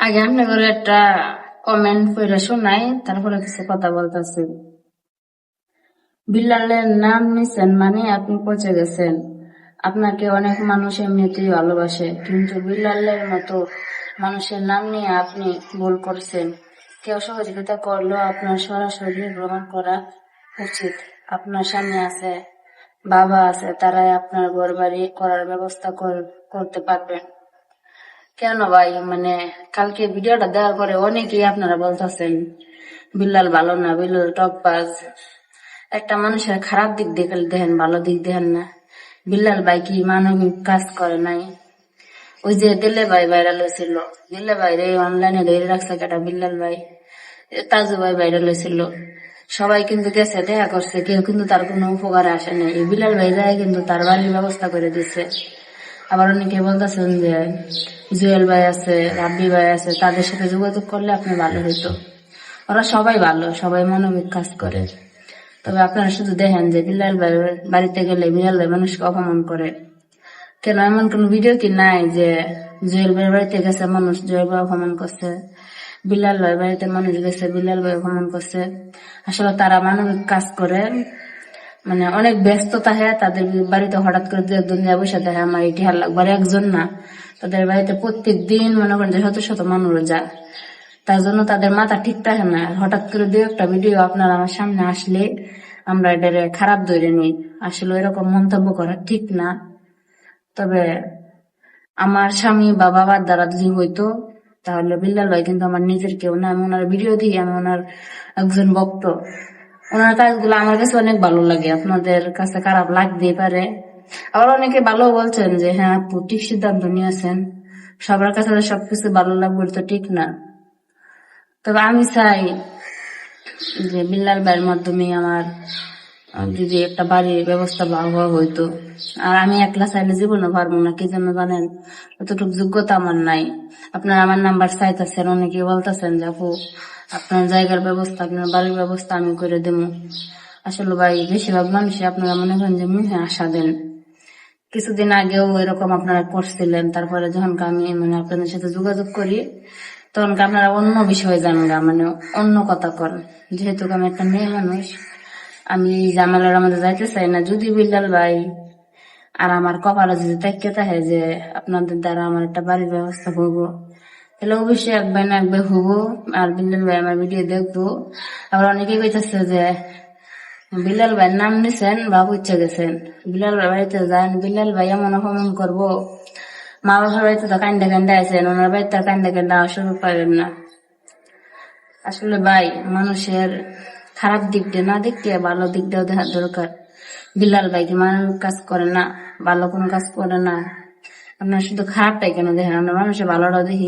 আগে আপনি করে একটা কমেন্ট করে শোনাই, তারপরে কিছু কথা বলতেছি। বিল্লালের নাম নিছেন মানে আপনি পচে গেছেন। আপনাকে অনেক মানুষ এমনিতেই ভালোবাসে, কিন্তু বিল্লালের মতো মানুষের নাম নিয়ে আপনি ভুল করছেন। কেউ সহযোগিতা করলেও আপনার সরাসরি গ্রহণ করা উচিত। আপনার স্বামী আছে, বাবা আছে, তারাই আপনার ঘর বাড়ি করার ব্যবস্থা করতে পারবেন। কেন ভাই, কালকে ভিডিওটা দেওয়ার পরে অনেকেই আপনারা বলতেছেন বিল্লাল ভালো না, বিল্লাল টকবাজ। একটা মানুষের খারাপ দিক দেখে দেখেন, ভালো দিক দেখেন না। বিল্লাল ভাই কি মানবিক কাজ করে নাই? ওই যে দিল্লে ভাই ভাইরাল হয়েছিল, দিল্লে ভাই রে অনলাইনে ধরে রাখছে কেটা বিল্লাল ভাই, তাজু ভাই ভাইরাল হয়েছিল। সবাই কিন্তু গেছে, দেখা করছে, কেউ কিন্তু তার কোনো উপকারে আসে নাই। এই বিল্লাল ভাই যায় কিন্তু তার বাড়ির ব্যবস্থা করে দিচ্ছে। আবার অনেকে বলতেছেন যে জুয়েল ভাই আছে, রাব্বি ভাই আছে, তাদের সাথে যোগাযোগ করলে আপনি ভালো হইতো। ওরা সবাই ভালো, সবাই মানবিক কাজ করে। তবে আপনারা শুধু দেখেন যে বিল্লাল ভাই বাড়িতে গেলে বিল্লাল ভাই মানুষকে অপমান করে। কেন, এমন কোন ভিডিও কি নাই যে জুয়েল ভাইয়ের বাড়িতে গেছে মানুষ জুয়েল ভাই অপমান করছে, বিল্লাল ভাই বাড়িতে মানুষ গেছে বিল্লাল ভাই অপমান করছে? আসলে তারা মানবিক কাজ করে, অনেক ব্যস্ততা হয় তাদের বাড়িতে। হঠাৎ করে দু একজন যায় বসে দেখে আমার এটি হার লাগবে, আর একজন না, তাদের বাড়িতে প্রত্যেক দিন মনে করেন যে শত শত মানুষ যায়। তার জন্য তাদের মাথা ঠিক থাকে না। হঠাৎ করে দু একটা ভিডিও আপনার আমার সামনে আসলে আমরা এটারে খারাপ ধরে নিই। আসলে এরকম মন্তব্য করা ঠিক না। তবে আমার স্বামী বা বাবার দ্বারা যদি হইতো, তাহলে বিল্লাল ভাই কিন্তু আমার নিজের কেউ না। আমি ওনার ভিডিও দিই, আমি ওনার একজন ভক্ত। ওনার কাজগুলো আমার কাছে অনেক ভালো লাগে, আপনাদের কাছে খারাপ লাগতেই পারে। আবার অনেকে ভালো বলছেন যে হ্যাঁ আপু ঠিক সিদ্ধান্ত নিয়েছেন। সবার কাছে সবকিছু ভালো লাগবে তো ঠিক না। তবে আমি চাই যে বিল্লাল ভাইয়ের মাধ্যমে আমার যদি একটা বাড়ির ব্যবস্থা ভালো হইতো। আর আমি একলা চাইলে জীবনে পারবো না, কি জন্য জানেন? অতটুকু যোগ্যতা আমার নাই। আপনার আমার নাম্বার চাইতেছেন, অনেকে বলতেছেন যে আপু আপনার জায়গার ব্যবস্থা, আপনার বাড়ির ব্যবস্থা আমি করে দেবো। আসলে ভাই বেশিরভাগ মানুষই আপনারা মনে করেন যে মুখে আশা দেন। কিছুদিন আগেও এরকম আপনারা করছিলেন, তারপরে যখন আমি আপনাদের সাথে যোগাযোগ করি তখন আপনারা অন্য বিষয়ে জানগা, অন্য কথা করেন। যেহেতু আমি একটা মেয়ে মানুষ, আমি জামালার আমাদের যাইতে চাই না। যদি বিল্লাল ভাই আর আমার কপালে যদি তাকিয়ে থাকে যে আপনাদের দ্বারা আমার একটা বাড়ির ব্যবস্থা করবো, তাহলে অবশ্যই একবার না একবার হবো। আর বিল্লাল ভাই আমার ভিডিও দেখবো। আবার অনেকেই কইতেছে যে বিল্লাল ভাইয়ের নাম নিছেন বাবু ইচ্ছে গেছেন, বিল্লাল ভাই বাড়িতে যান, বিল্লাল ভাই এমন অপমান করবো। মা বাবার বাড়িতে তো কান্দে কান্দে আছেন, ওনার বাড়িতে কান্দে কান্দে সুযোগ পাবেন না। আসলে ভাই মানুষের খারাপ দিকটা না দেখতে ভালো দিকটাও দেখার দরকার। বিল্লাল ভাই কি মানবিক কাজ করে না? ভালো কোনো কাজ করে না? আপনার শুধু খারাপটাই কেন দেখেন? আমরা মানুষের ভালোটাও দেখি।